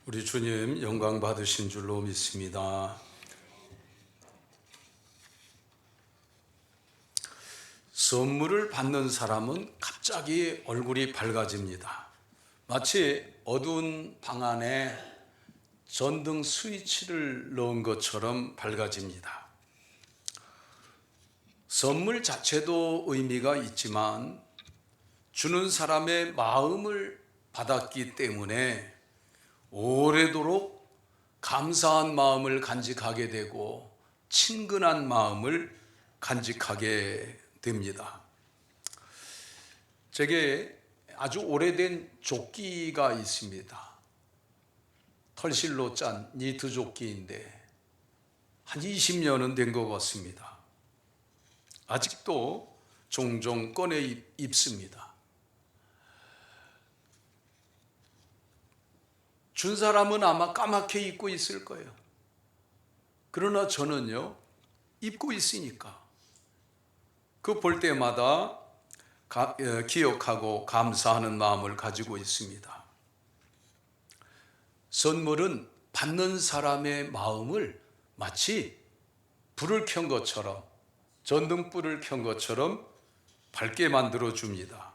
우리 주님 영광 받으신 줄로 믿습니다. 선물을 받는 사람은 갑자기 얼굴이 밝아집니다. 마치 어두운 방 안에 전등 스위치를 넣은 것처럼 밝아집니다. 선물 자체도 의미가 있지만 주는 사람의 마음을 받았기 때문에 오래도록 감사한 마음을 간직하게 되고 친근한 마음을 간직하게 됩니다. 제게 아주 오래된 조끼가 있습니다. 털실로 짠 니트 조끼인데 한 20년은 된 것 같습니다. 아직도 종종 꺼내 입습니다. 준 사람은 아마 까맣게 입고 있을 거예요. 그러나 저는요, 입고 있으니까 그 볼 때마다 기억하고 감사하는 마음을 가지고 있습니다. 선물은 받는 사람의 마음을 마치 불을 켠 것처럼, 전등불을 켠 것처럼 밝게 만들어 줍니다.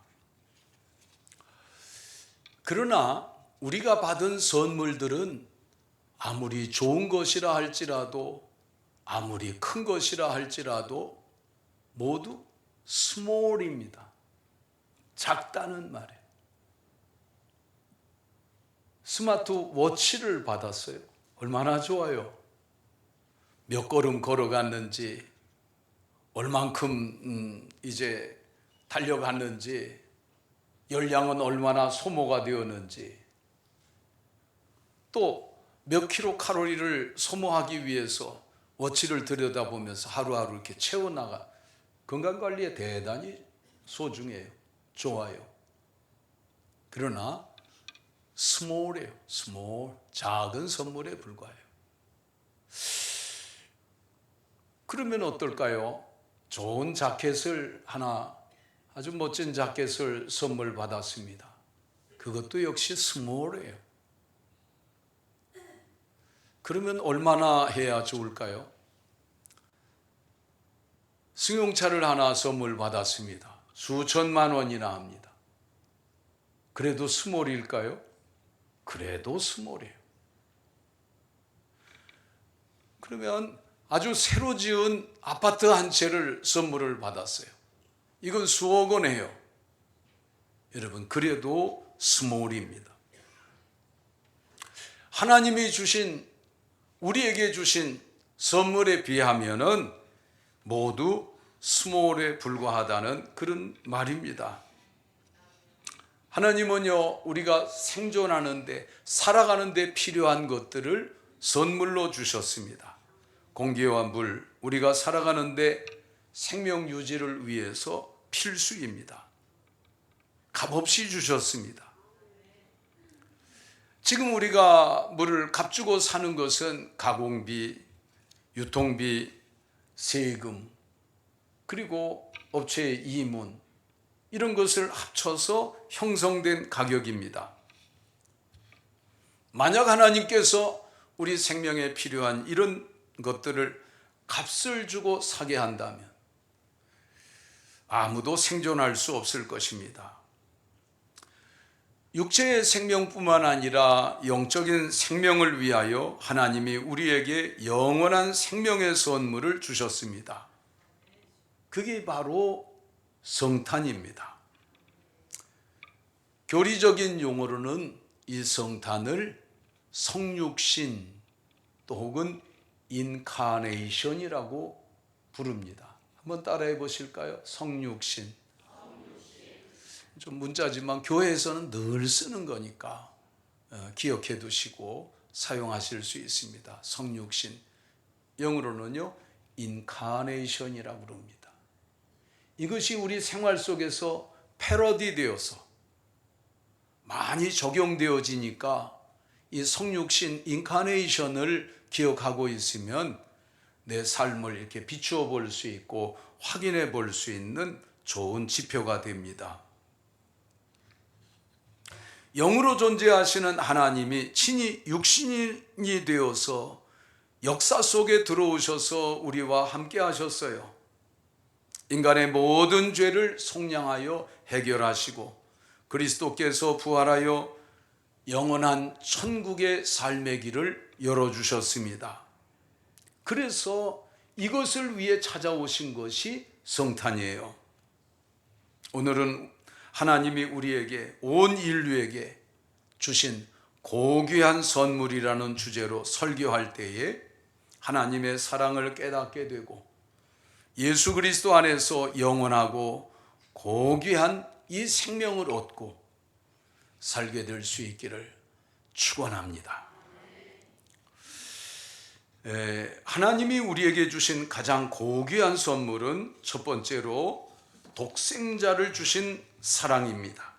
그러나 우리가 받은 선물들은 아무리 좋은 것이라 할지라도, 아무리 큰 것이라 할지라도 모두 스몰입니다. 작다는 말이에요. 스마트워치를 받았어요. 얼마나 좋아요. 몇 걸음 걸어갔는지, 얼만큼 이제 달려갔는지, 열량은 얼마나 소모가 되었는지, 또 몇 킬로칼로리를 소모하기 위해서 워치를 들여다보면서 하루하루 이렇게 채워나가. 건강관리에 대단히 소중해요. 좋아요. 그러나 스몰이에요. 스몰. 작은 선물에 불과해요. 그러면 어떨까요? 좋은 자켓을 하나, 아주 멋진 자켓을 선물 받았습니다. 그것도 역시 스몰이에요. 그러면 얼마나 해야 좋을까요? 승용차를 하나 선물 받았습니다. 수천만 원이나 합니다. 그래도 스몰일까요? 그래도 스몰이에요. 그러면 아주 새로 지은 아파트 한 채를 선물을 받았어요. 이건 수억 원이에요. 여러분, 그래도 스몰입니다. 하나님이 우리에게 주신 선물에 비하면은 모두 스몰에 불과하다는 그런 말입니다. 하나님은요, 우리가 생존하는데, 살아가는데 필요한 것들을 선물로 주셨습니다. 공기와 물, 우리가 살아가는데 생명 유지를 위해서 필수입니다. 값없이 주셨습니다. 지금 우리가 물을 값주고 사는 것은 가공비, 유통비, 세금, 그리고 업체의 이문, 이런 것을 합쳐서 형성된 가격입니다. 만약 하나님께서 우리 생명에 필요한 이런 것들을 값을 주고 사게 한다면 아무도 생존할 수 없을 것입니다. 육체의 생명뿐만 아니라 영적인 생명을 위하여 하나님이 우리에게 영원한 생명의 선물을 주셨습니다. 그게 바로 성탄입니다. 교리적인 용어로는 이 성탄을 성육신 또 혹은 인카네이션이라고 부릅니다. 한번 따라해 보실까요? 성육신. 좀 문자지만 교회에서는 늘 쓰는 거니까 기억해 두시고 사용하실 수 있습니다. 성육신. 영어로는요, 인카네이션이라고 부릅니다. 이것이 우리 생활 속에서 패러디 되어서 많이 적용되어지니까 이 성육신 인카네이션을 기억하고 있으면 내 삶을 이렇게 비추어 볼 수 있고 확인해 볼 수 있는 좋은 지표가 됩니다. 영으로 존재하시는 하나님이 친히 육신이 되어서 역사 속에 들어오셔서 우리와 함께 하셨어요. 인간의 모든 죄를 속량하여 해결하시고 그리스도께서 부활하여 영원한 천국의 삶의 길을 열어주셨습니다. 그래서 이것을 위해 찾아오신 것이 성탄이에요. 오늘은 하나님이 우리에게, 온 인류에게 주신 고귀한 선물이라는 주제로 설교할 때에 하나님의 사랑을 깨닫게 되고 예수 그리스도 안에서 영원하고 고귀한 이 생명을 얻고 살게 될 수 있기를 축원합니다. 하나님이 우리에게 주신 가장 고귀한 선물은 첫 번째로 독생자를 주신 사랑입니다.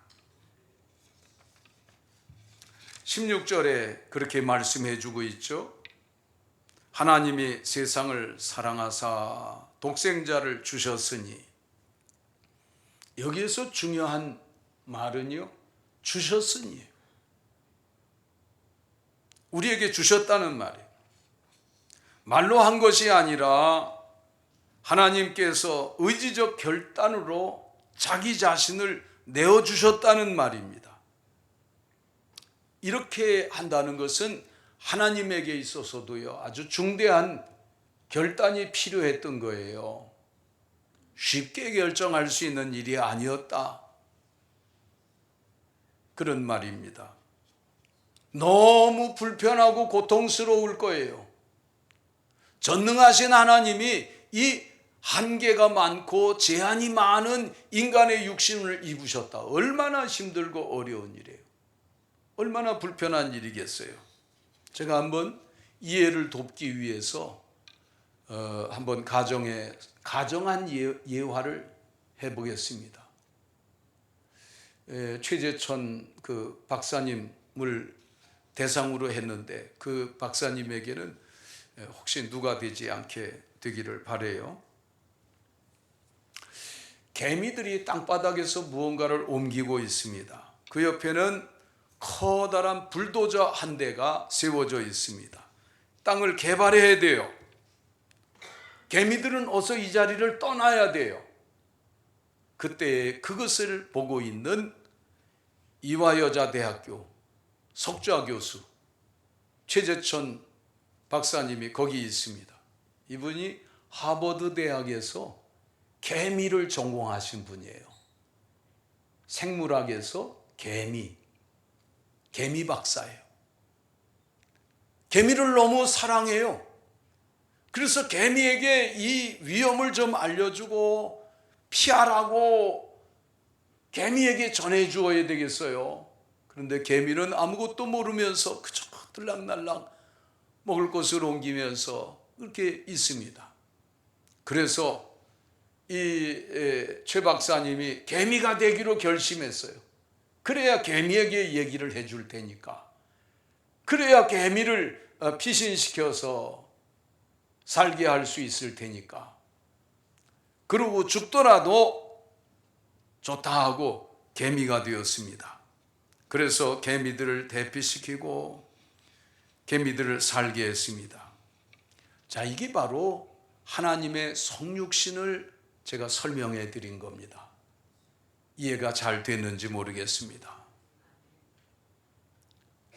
16절에 그렇게 말씀해 주고 있죠. 하나님이 세상을 사랑하사 독생자를 주셨으니, 여기에서 중요한 말은요, 주셨으니, 우리에게 주셨다는 말이에요. 말로 한 것이 아니라 하나님께서 의지적 결단으로 자기 자신을 내어주셨다는 말입니다. 이렇게 한다는 것은 하나님에게 있어서도요, 아주 중대한 결단이 필요했던 거예요. 쉽게 결정할 수 있는 일이 아니었다, 그런 말입니다. 너무 불편하고 고통스러울 거예요. 전능하신 하나님이 이 한계가 많고 제한이 많은 인간의 육신을 입으셨다. 얼마나 힘들고 어려운 일이에요. 얼마나 불편한 일이겠어요. 제가 한번 이해를 돕기 위해서 한번 가정한 예화를 해보겠습니다. 최재천 그 박사님을 대상으로 했는데 그 박사님에게는 혹시 누가 되지 않게 되기를 바라요. 개미들이 땅바닥에서 무언가를 옮기고 있습니다. 그 옆에는 커다란 불도저 한 대가 세워져 있습니다. 땅을 개발해야 돼요. 개미들은 어서 이 자리를 떠나야 돼요. 그때 그것을 보고 있는 이화여자대학교 석좌 교수 최재천 박사님이 거기 있습니다. 이분이 하버드 대학에서 개미를 전공하신 분이에요. 생물학에서 개미 박사예요. 개미를 너무 사랑해요. 그래서 개미에게 이 위험을 좀 알려주고 피하라고 개미에게 전해주어야 되겠어요. 그런데 개미는 아무것도 모르면서 그저 들락날락 먹을 것을 옮기면서 그렇게 있습니다. 그래서 이 최 박사님이 개미가 되기로 결심했어요. 그래야 개미에게 얘기를 해줄 테니까, 그래야 개미를 피신시켜서 살게 할 수 있을 테니까, 그러고 죽더라도 좋다 하고 개미가 되었습니다. 그래서 개미들을 대피시키고 개미들을 살게 했습니다. 자, 이게 바로 하나님의 성육신을 제가 설명해 드린 겁니다. 이해가 잘 됐는지 모르겠습니다.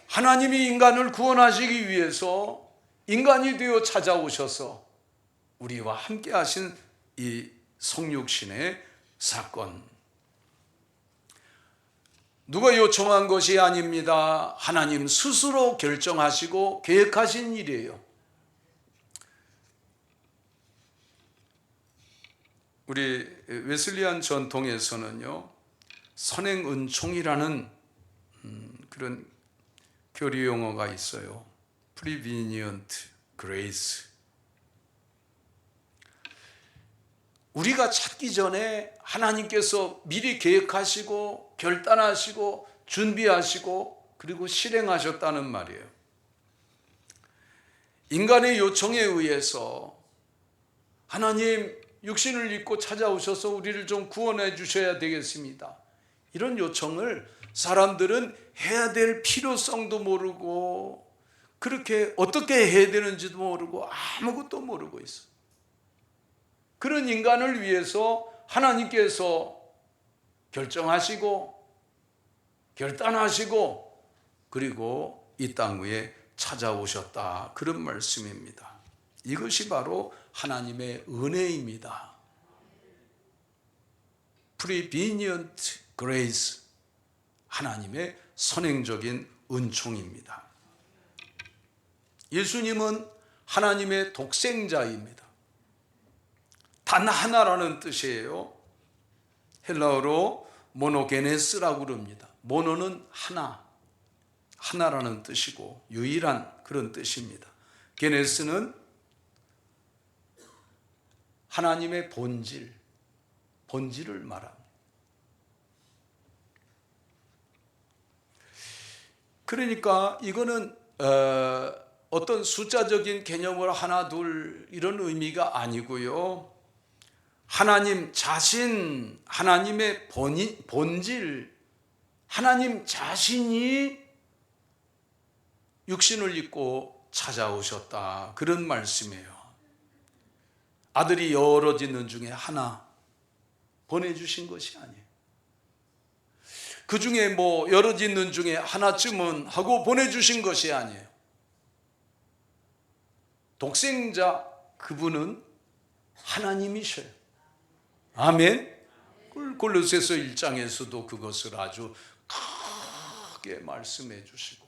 하나님이 인간을 구원하시기 위해서 인간이 되어 찾아오셔서 우리와 함께 하신 이 성육신의 사건, 누가 요청한 것이 아닙니다. 하나님 스스로 결정하시고 계획하신 일이에요. 우리 웨슬리안 전통에서는요, 선행은총이라는 그런 교리 용어가 있어요. Prevenient Grace. 우리가 찾기 전에 하나님께서 미리 계획하시고 결단하시고 준비하시고 그리고 실행하셨다는 말이에요. 인간의 요청에 의해서 하나님 육신을 입고 찾아오셔서 우리를 좀 구원해 주셔야 되겠습니다, 이런 요청을 사람들은 해야 될 필요성도 모르고 그렇게 어떻게 해야 되는지도 모르고 아무것도 모르고 있어. 그런 인간을 위해서 하나님께서 결정하시고 결단하시고 그리고 이 땅 위에 찾아오셨다, 그런 말씀입니다. 이것이 바로 하나님의 은혜입니다. Prevenient grace, 하나님의 선행적인 은총입니다. 예수님은 하나님의 독생자입니다. 단 하나라는 뜻이에요. 헬라어로 모노게네스라고 그럽니다. 모노는 하나, 하나라는 뜻이고 유일한 그런 뜻입니다. 게네스는 하나님의 본질을 말합니다. 그러니까 이거는 어떤 숫자적인 개념을 하나 둘 이런 의미가 아니고요. 하나님 자신, 하나님의 본질, 하나님 자신이 육신을 입고 찾아오셨다, 그런 말씀이에요. 아들이 여러 짓는 중에 하나 보내주신 것이 아니에요. 그 중에 뭐 여러 짓는 중에 하나쯤은 하고 보내주신 것이 아니에요. 독생자 그분은 하나님이셔요. 아멘. 골로새서 1장에서도 그것을 아주 크게 말씀해 주시고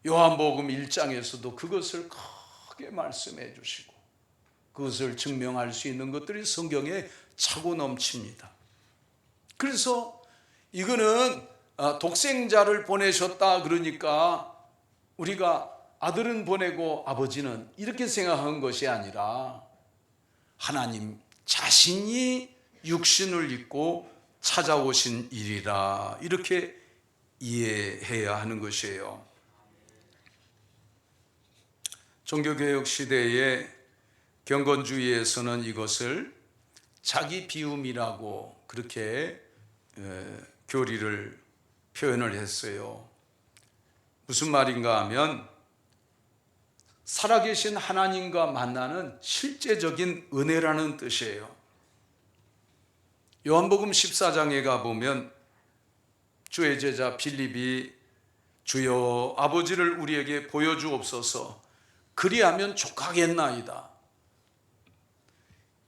요한복음 1장에서도 그것을 크게 말씀해 주시고 그것을 증명할 수 있는 것들이 성경에 차고 넘칩니다. 그래서 이거는 독생자를 보내셨다 그러니까 우리가 아들은 보내고 아버지는 이렇게 생각한 것이 아니라 하나님 자신이 육신을 입고 찾아오신 일이라, 이렇게 이해해야 하는 것이에요. 종교개혁 시대에 경건주의에서는 이것을 자기 비움이라고 그렇게 교리를 표현을 했어요. 무슨 말인가 하면 살아계신 하나님과 만나는 실제적인 은혜라는 뜻이에요. 요한복음 14장에 가보면 주의 제자 빌립이 주여 아버지를 우리에게 보여주옵소서, 그리하면 족하겠나이다.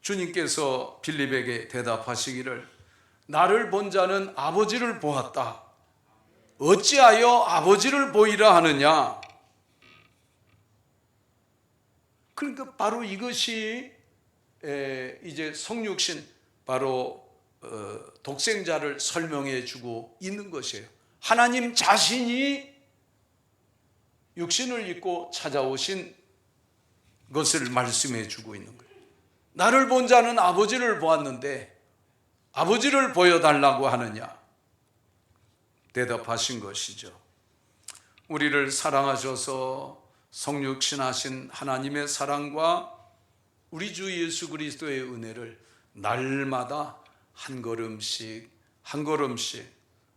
주님께서 빌립에게 대답하시기를 나를 본 자는 아버지를 보았다. 어찌하여 아버지를 보이라 하느냐. 그러니까 바로 이것이 이제 성육신, 바로 독생자를 설명해 주고 있는 것이에요. 하나님 자신이 육신을 입고 찾아오신 것을 말씀해 주고 있는 거예요. 나를 본 자는 아버지를 보았는데 아버지를 보여달라고 하느냐, 대답하신 것이죠. 우리를 사랑하셔서 성육신하신 하나님의 사랑과 우리 주 예수 그리스도의 은혜를 날마다 한 걸음씩 한 걸음씩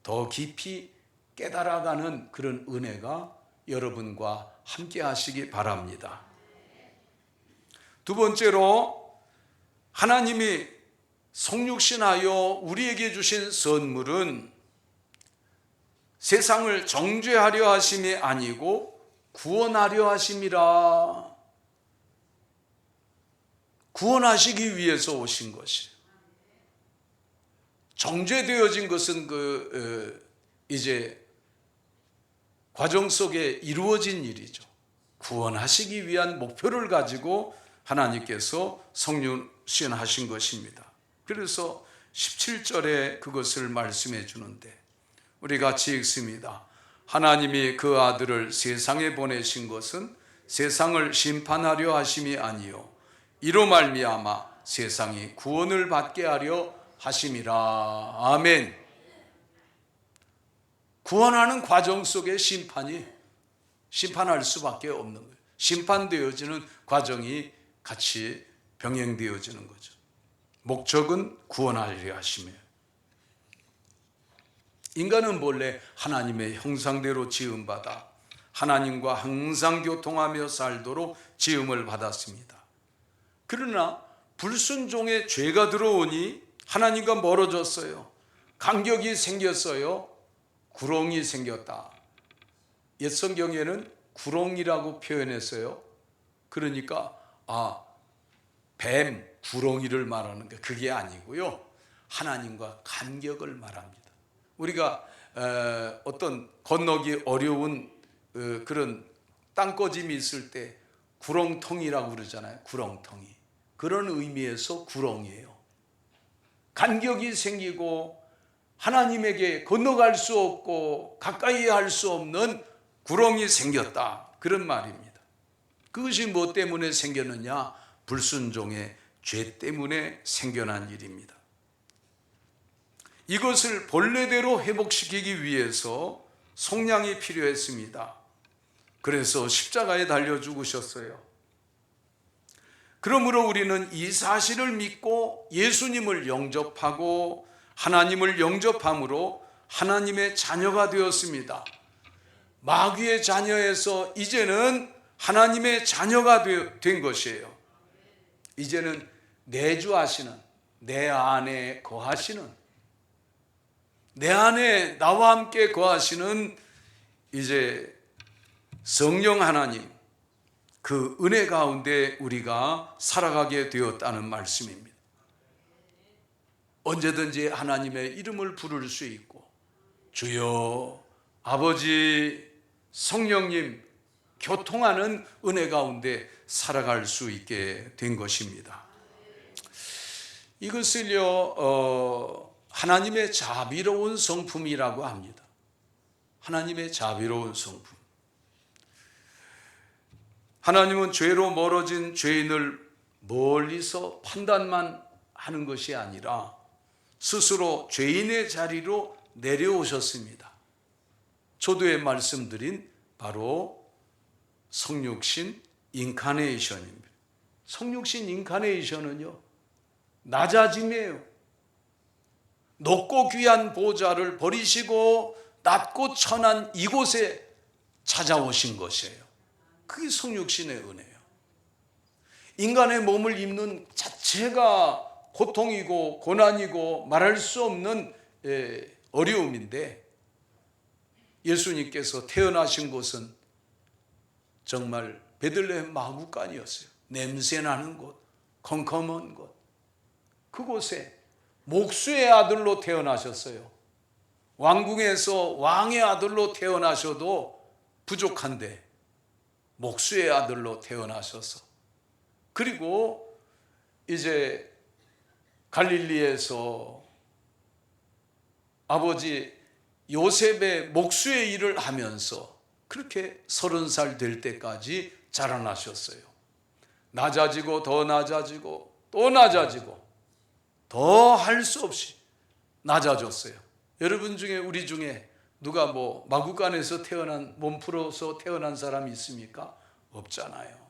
더 깊이 깨달아가는 그런 은혜가 여러분과 함께 하시기 바랍니다. 두 번째로, 하나님이 성육신하여 우리에게 주신 선물은 세상을 정죄하려 하심이 아니고 구원하려 하심이라. 구원하시기 위해서 오신 것이에요. 정죄되어진 것은 이제 과정 속에 이루어진 일이죠. 구원하시기 위한 목표를 가지고 하나님께서 성육신하신 것입니다. 그래서 17절에 그것을 말씀해 주는데 우리 같이 읽습니다. 하나님이 그 아들을 세상에 보내신 것은 세상을 심판하려 하심이 아니요 이로 말미암아 세상이 구원을 받게 하려 하심이라. 아멘. 구원하는 과정 속에 심판할 수밖에 없는 거예요. 심판되어지는 과정이 같이 병행되어지는 거죠. 목적은 구원하려 하심이에요. 인간은 본래 하나님의 형상대로 지음받아 하나님과 항상 교통하며 살도록 지음을 받았습니다. 그러나 불순종의 죄가 들어오니 하나님과 멀어졌어요. 간격이 생겼어요. 구렁이 생겼다. 옛 성경에는 구렁이라고 표현했어요. 그러니까 뱀, 구렁이를 말하는 게 그게 아니고요. 하나님과 간격을 말합니다. 우리가 어떤 건너기 어려운 그런 땅거짐이 있을 때 구렁텅이라고 그러잖아요. 구렁텅이. 그런 의미에서 구렁이에요. 간격이 생기고 하나님에게 건너갈 수 없고 가까이 할 수 없는 구렁이 생겼다. 그런 말입니다. 그것이 뭐 때문에 생겼느냐? 불순종의 죄 때문에 생겨난 일입니다. 이것을 본래대로 회복시키기 위해서 속량이 필요했습니다. 그래서 십자가에 달려 죽으셨어요. 그러므로 우리는 이 사실을 믿고 예수님을 영접하고 하나님을 영접함으로 하나님의 자녀가 되었습니다. 마귀의 자녀에서 이제는 하나님의 자녀가 된 것이에요. 이제는 내주하시는, 내 안에 거하시는, 내 안에 나와 함께 거하시는 이제 성령 하나님, 그 은혜 가운데 우리가 살아가게 되었다는 말씀입니다. 언제든지 하나님의 이름을 부를 수 있고, 주여, 아버지, 성령님 교통하는 은혜 가운데 살아갈 수 있게 된 것입니다. 이것을요 하나님의 자비로운 성품이라고 합니다. 하나님의 자비로운 성품. 하나님은 죄로 멀어진 죄인을 멀리서 판단만 하는 것이 아니라 스스로 죄인의 자리로 내려오셨습니다. 초두에 말씀드린 바로 성육신 인카네이션입니다. 성육신 인카네이션은요, 낮아짐이에요. 높고 귀한 보좌를 버리시고 낮고 천한 이곳에 찾아오신 것이에요. 그게 성육신의 은혜예요. 인간의 몸을 입는 자체가 고통이고 고난이고 말할 수 없는 어려움인데, 예수님께서 태어나신 곳은 정말 베들레헴 마구간이었어요. 냄새나는 곳, 컴컴한 곳. 그곳에 목수의 아들로 태어나셨어요. 왕궁에서 왕의 아들로 태어나셔도 부족한데 목수의 아들로 태어나셔서, 그리고 이제 갈릴리에서 아버지 요셉의 목수의 일을 하면서 그렇게 30살 될 때까지 자라나셨어요. 낮아지고 더 낮아지고 또 낮아지고 더 할 수 없이 낮아졌어요. 여러분 중에, 우리 중에 누가 뭐 마구간에서 태어난, 몸 풀어서 태어난 사람이 있습니까? 없잖아요.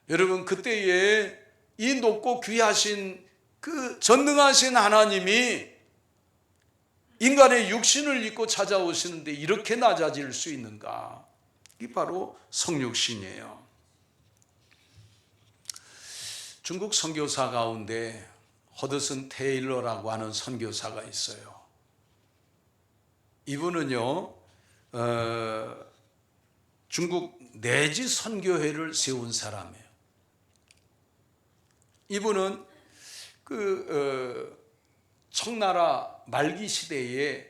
여러분, 그때에 이 높고 귀하신 그 전능하신 하나님이 인간의 육신을 입고 찾아오시는데 이렇게 낮아질 수 있는가? 이게 바로 성육신이에요. 중국 선교사 가운데 허드슨 테일러라고 하는 선교사가 있어요. 이분은요, 중국 내지 선교회를 세운 사람이에요. 이분은 청나라 말기 시대에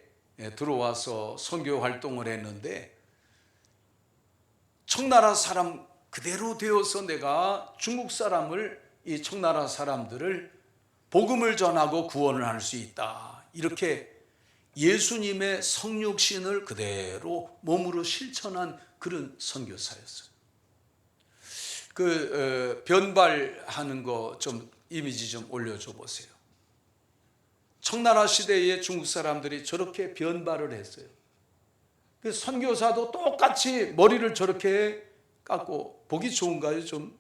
들어와서 선교 활동을 했는데, 청나라 사람 그대로 되어서 내가 중국 사람을, 이 청나라 사람들을 복음을 전하고 구원을 할 수 있다, 이렇게 예수님의 성육신을 그대로 몸으로 실천한 그런 선교사였어요. 변발하는 거 좀 이미지 좀 올려줘 보세요. 청나라 시대에 중국 사람들이 저렇게 변발을 했어요. 그 선교사도 똑같이 머리를 저렇게 깎고, 보기 좋은가요? 좀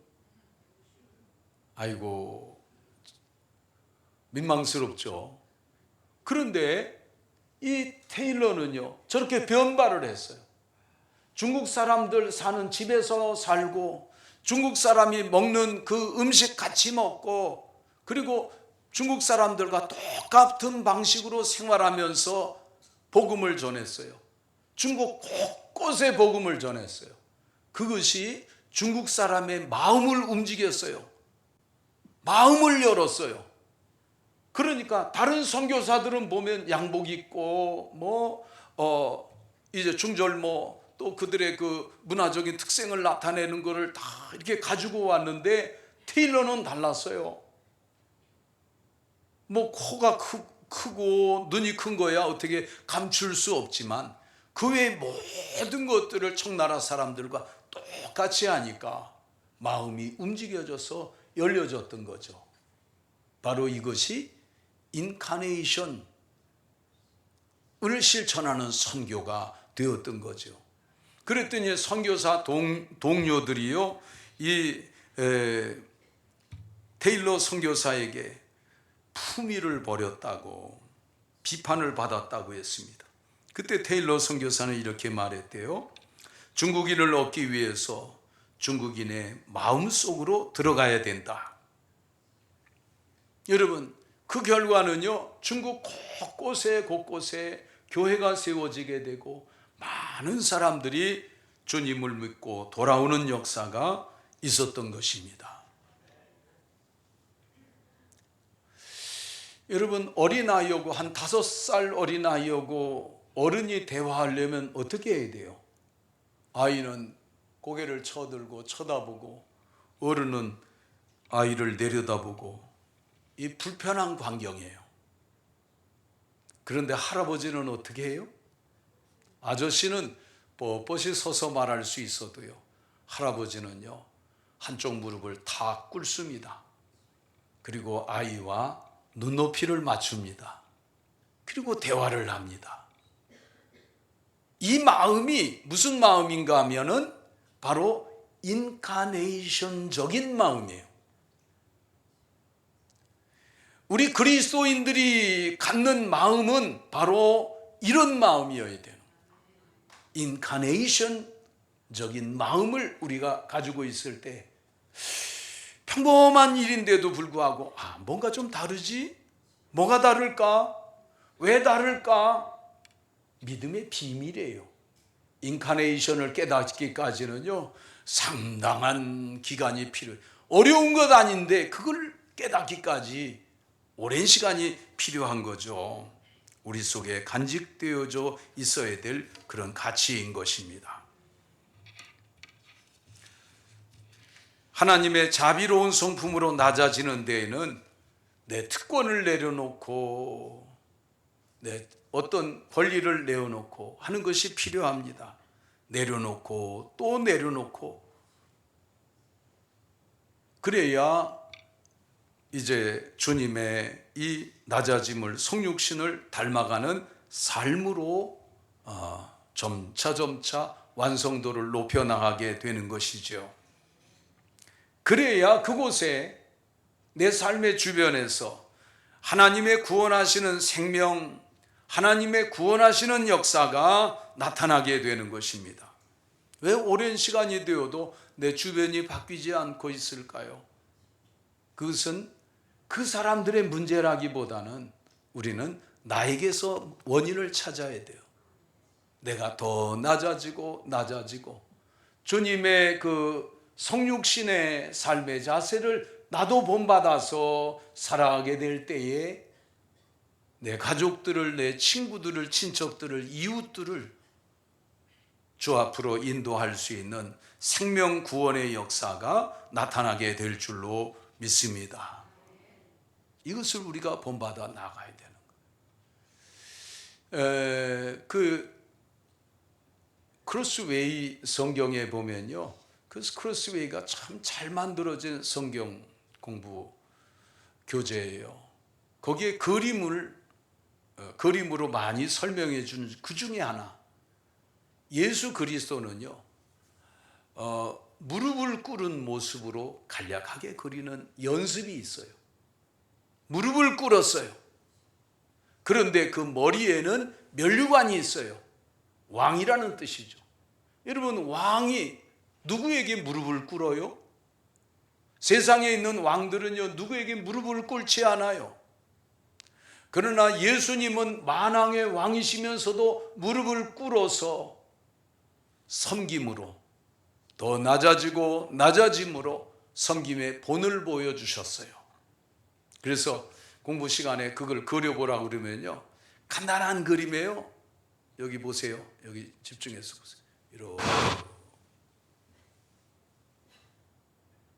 아이고 민망스럽죠. 그런데 이 테일러는요, 저렇게 변발을 했어요. 중국 사람들 사는 집에서 살고, 중국 사람이 먹는 그 음식 같이 먹고, 그리고 중국 사람들과 똑같은 방식으로 생활하면서 복음을 전했어요. 중국 곳곳에 복음을 전했어요. 그것이 중국 사람의 마음을 움직였어요. 마음을 열었어요. 그러니까 다른 선교사들은 보면 양복 입고 이제 중절모 또 그들의 그 문화적인 특성을 나타내는 것을 다 이렇게 가지고 왔는데 테일러는 달랐어요. 코가 크고 눈이 큰 거야 어떻게 감출 수 없지만 그 외의 모든 것들을 청나라 사람들과 똑같이 하니까 마음이 움직여져서 열려졌던 거죠. 바로 이것이 인카네이션을 실천하는 선교가 되었던 거죠. 그랬더니 선교사 동료들이요, 이 테일러 선교사에게 품위를 버렸다고 비판을 받았다고 했습니다. 그때 테일러 선교사는 이렇게 말했대요. 중국인을 얻기 위해서 중국인의 마음속으로 들어가야 된다. 여러분, 그 결과는요, 중국 곳곳에 교회가 세워지게 되고 많은 사람들이 주님을 믿고 돌아오는 역사가 있었던 것입니다. 여러분, 어린아이하고 한 5살 어린아이하고 어른이 대화하려면 어떻게 해야 돼요? 아이는 고개를 쳐들고 쳐다보고 어른은 아이를 내려다보고 이 불편한 광경이에요. 그런데 할아버지는 어떻게 해요? 아저씨는 뻣뻣이 서서 말할 수 있어도요, 할아버지는요 한쪽 무릎을 탁 꿇습니다. 그리고 아이와 눈높이를 맞춥니다. 그리고 대화를 합니다. 이 마음이 무슨 마음인가 하면은 바로 인카네이션적인 마음이에요. 우리 그리스도인들이 갖는 마음은 바로 이런 마음이어야 돼요. 인카네이션적인 마음을 우리가 가지고 있을 때 평범한 일인데도 불구하고 뭔가 좀 다르지? 뭐가 다를까? 왜 다를까? 믿음의 비밀이에요. 인카네이션을 깨닫기까지는요 상당한 기간이 필요해요. 어려운 것 아닌데 그걸 깨닫기까지 오랜 시간이 필요한 거죠. 우리 속에 간직되어져 있어야 될 그런 가치인 것입니다. 하나님의 자비로운 성품으로 낮아지는 데에는 내 특권을 내려놓고 내 어떤 권리를 내어놓고 하는 것이 필요합니다. 내려놓고 또 내려놓고 그래야 이제 주님의 이 낮아짐을 성육신을 닮아가는 삶으로 점차 완성도를 높여나가게 되는 것이죠. 그래야 그곳에 내 삶의 주변에서 하나님의 구원하시는 생명, 하나님의 구원하시는 역사가 나타나게 되는 것입니다. 왜 오랜 시간이 되어도 내 주변이 바뀌지 않고 있을까요? 그것은 그 사람들의 문제라기보다는 우리는 나에게서 원인을 찾아야 돼요. 내가 더 낮아지고 주님의 그 성육신의 삶의 자세를 나도 본받아서 살아가게 될 때에 내 가족들을, 내 친구들을, 친척들을, 이웃들을 주 앞으로 인도할 수 있는 생명 구원의 역사가 나타나게 될 줄로 믿습니다. 이것을 우리가 본받아 나가야 되는 거예요. 그 크로스웨이 성경에 보면요, 그 크로스웨이가 참 잘 만들어진 성경 공부 교재예요. 거기에 그림으로 많이 설명해 준 그 중에 하나, 예수 그리스도는요 무릎을 꿇은 모습으로 간략하게 그리는 연습이 있어요. 무릎을 꿇었어요. 그런데 그 머리에는 면류관이 있어요. 왕이라는 뜻이죠. 여러분, 왕이 누구에게 무릎을 꿇어요? 세상에 있는 왕들은요, 누구에게 무릎을 꿇지 않아요. 그러나 예수님은 만왕의 왕이시면서도 무릎을 꿇어서 섬김으로, 더 낮아지고 낮아짐으로 섬김의 본을 보여주셨어요. 그래서 공부 시간에 그걸 그려보라고 그러면요, 간단한 그림이에요. 여기 보세요. 여기 집중해서 보세요. 이렇게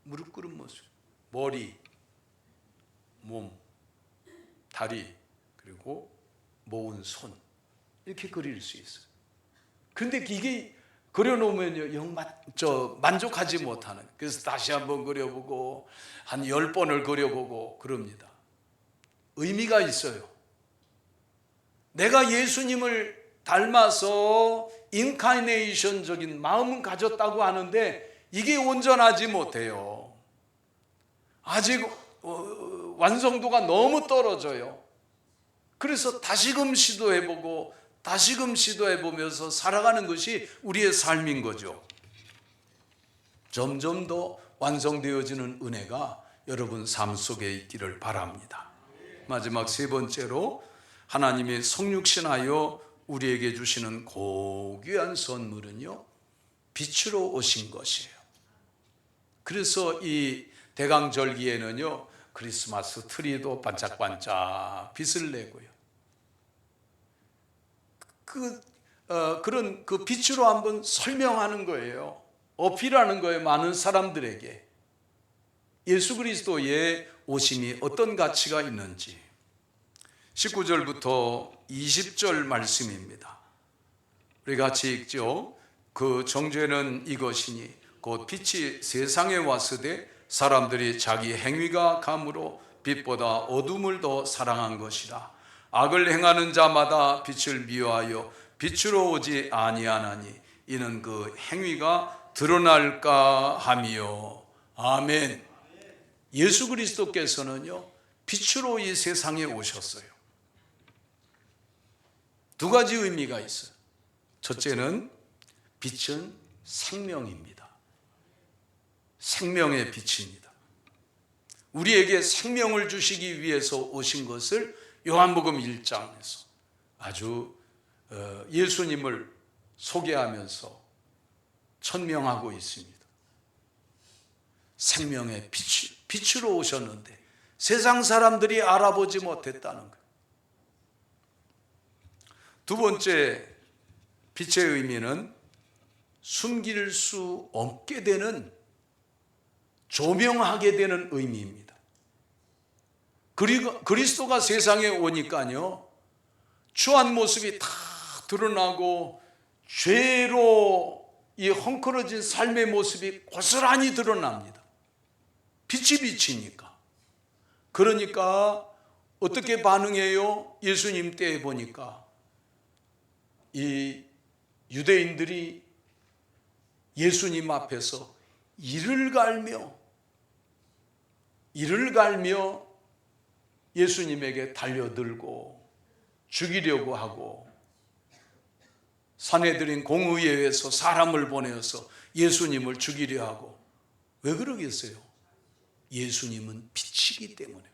무릎 꿇은 모습, 머리, 몸, 다리, 그리고 모은 손, 이렇게 그릴 수 있어요. 그런데 이게 그려놓으면요, 만족하지 못하는, 그래서 다시 한번 그려보고 한 10번을 그려보고 그럽니다. 의미가 있어요. 내가 예수님을 닮아서 인카이네이션적인 마음은 가졌다고 하는데 이게 온전하지 못해요. 아직 완성도가 너무 떨어져요. 그래서 다시금 시도해보고 다시금 시도해보면서 살아가는 것이 우리의 삶인 거죠. 점점 더 완성되어지는 은혜가 여러분 삶 속에 있기를 바랍니다. 마지막 세 번째로, 하나님이 성육신하여 우리에게 주시는 고귀한 선물은요, 빛으로 오신 것이에요. 그래서 이 대강절기에는요, 크리스마스 트리도 반짝반짝 빛을 내고요. 그런 그 빛으로 한번 설명하는 거예요. 어필하는 거예요. 많은 사람들에게 예수 그리스도의 오심이 어떤 가치가 있는지. 19절부터 20절 말씀입니다. 우리 같이 읽죠. 그 정죄는 이것이니 곧 빛이 세상에 왔으되 사람들이 자기 행위가 감으로 빛보다 어둠을 더 사랑한 것이라. 악을 행하는 자마다 빛을 미워하여 빛으로 오지 아니하나니 이는 그 행위가 드러날까 함이요. 아멘. 예수 그리스도께서는요, 빛으로 이 세상에 오셨어요. 두 가지 의미가 있어요. 첫째는 빛은 생명입니다. 생명의 빛입니다. 우리에게 생명을 주시기 위해서 오신 것을 요한복음 1장에서 아주 예수님을 소개하면서 천명하고 있습니다. 생명의 빛으로 오셨는데 세상 사람들이 알아보지 못했다는 거예요. 두 번째, 빛의 의미는 숨길 수 없게 되는, 조명하게 되는 의미입니다. 그리고 그리스도가 세상에 오니까요, 추한 모습이 다 드러나고 죄로 이 헝클어진 삶의 모습이 고스란히 드러납니다. 빛이 비치니까. 그러니까 어떻게 반응해요? 예수님 때에 보니까 이 유대인들이 예수님 앞에서 이를 갈며 예수님에게 달려들고 죽이려고 하고, 산헤드린 공의회에서 사람을 보내서 예수님을 죽이려 하고. 왜 그러겠어요? 예수님은 빛이기 때문에.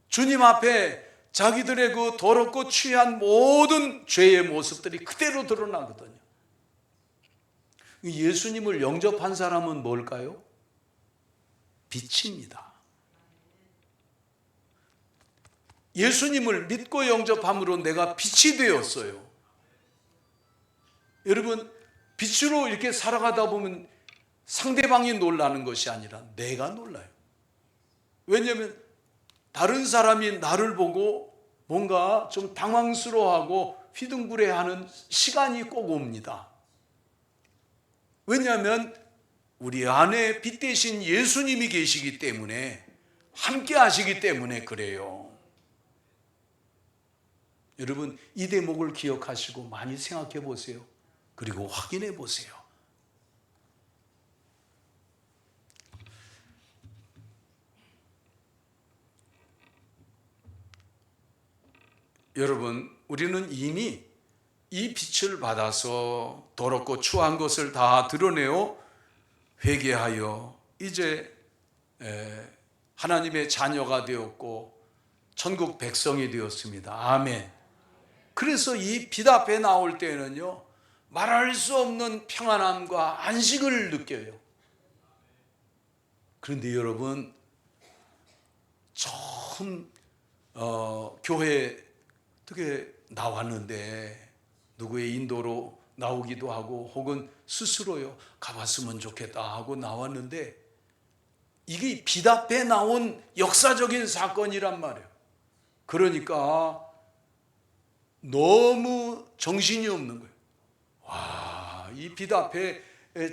주님 앞에 자기들의 그 더럽고 취한 모든 죄의 모습들이 그대로 드러나거든요. 예수님을 영접한 사람은 뭘까요? 빛입니다. 예수님을 믿고 영접함으로 내가 빛이 되었어요. 여러분, 빛으로 이렇게 살아가다 보면 상대방이 놀라는 것이 아니라 내가 놀라요. 왜냐하면 다른 사람이 나를 보고 뭔가 좀 당황스러워하고 휘둥그레하는 시간이 꼭 옵니다. 왜냐하면 우리 안에 빛 대신 예수님이 계시기 때문에, 함께 하시기 때문에 그래요. 여러분, 이 대목을 기억하시고 많이 생각해 보세요. 그리고 확인해 보세요. 여러분, 우리는 이미 이 빛을 받아서 더럽고 추한 것을 다 드러내어 회개하여 이제 하나님의 자녀가 되었고 천국 백성이 되었습니다. 아멘. 그래서 이 빛 앞에 나올 때는요, 말할 수 없는 평안함과 안식을 느껴요. 그런데 여러분, 처음 교회 어떻게 나왔는데 누구의 인도로 나오기도 하고 혹은 스스로요 가봤으면 좋겠다 하고 나왔는데 이게 빛 앞에 나온 역사적인 사건이란 말이에요. 그러니까 너무 정신이 없는 거예요. 와, 이 빛 앞에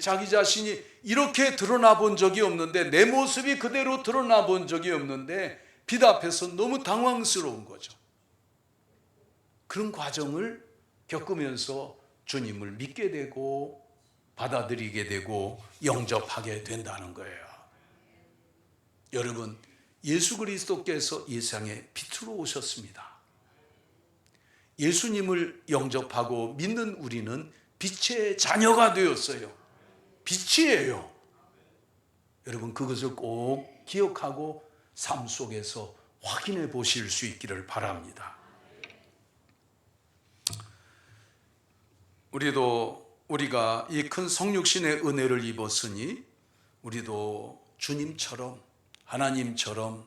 자기 자신이 이렇게 드러나 본 적이 없는데, 내 모습이 그대로 드러나 본 적이 없는데 빛 앞에서 너무 당황스러운 거죠. 그런 과정을 겪으면서 주님을 믿게 되고 받아들이게 되고 영접하게 된다는 거예요. 여러분, 예수 그리스도께서 이 세상에 빛으로 오셨습니다. 예수님을 영접하고 믿는 우리는 빛의 자녀가 되었어요. 빛이에요. 여러분, 그것을 꼭 기억하고 삶 속에서 확인해 보실 수 있기를 바랍니다. 우리가 이 큰 성육신의 은혜를 입었으니 우리도 주님처럼, 하나님처럼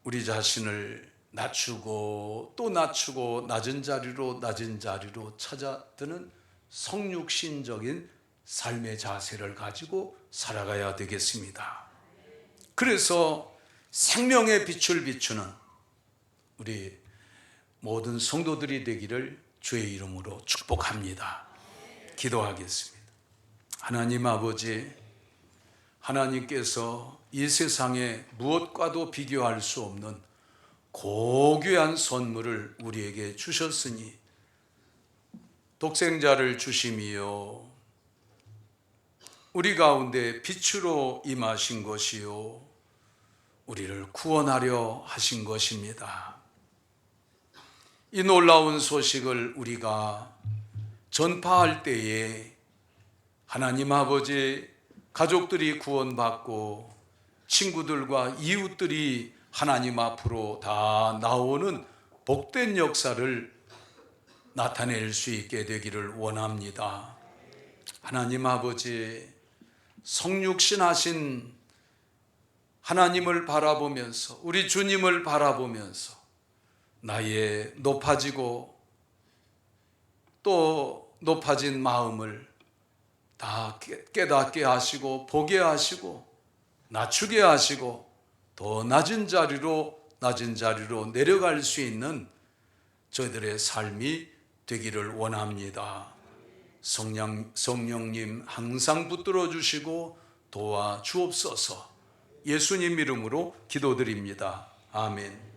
우리 자신을 낮추고 또 낮추고 낮은 자리로 찾아드는 성육신적인 삶의 자세를 가지고 살아가야 되겠습니다. 그래서 생명의 빛을 비추는 우리 모든 성도들이 되기를 주의 이름으로 축복합니다. 기도하겠습니다. 하나님 아버지, 하나님께서 이 세상에 무엇과도 비교할 수 없는 고귀한 선물을 우리에게 주셨으니 독생자를 주심이요 우리 가운데 빛으로 임하신 것이요 우리를 구원하려 하신 것입니다. 이 놀라운 소식을 우리가 전파할 때에 하나님 아버지, 가족들이 구원받고 친구들과 이웃들이 하나님 앞으로 다 나오는 복된 역사를 나타낼 수 있게 되기를 원합니다. 하나님 아버지, 성육신하신 하나님을 바라보면서, 우리 주님을 바라보면서 나의 높아지고 또 높아진 마음을 다 깨닫게 하시고 보게 하시고 낮추게 하시고 더 낮은 자리로 내려갈 수 있는 저희들의 삶이 되기를 원합니다. 성령님 항상 붙들어 주시고 도와 주옵소서. 예수님 이름으로 기도드립니다. 아멘.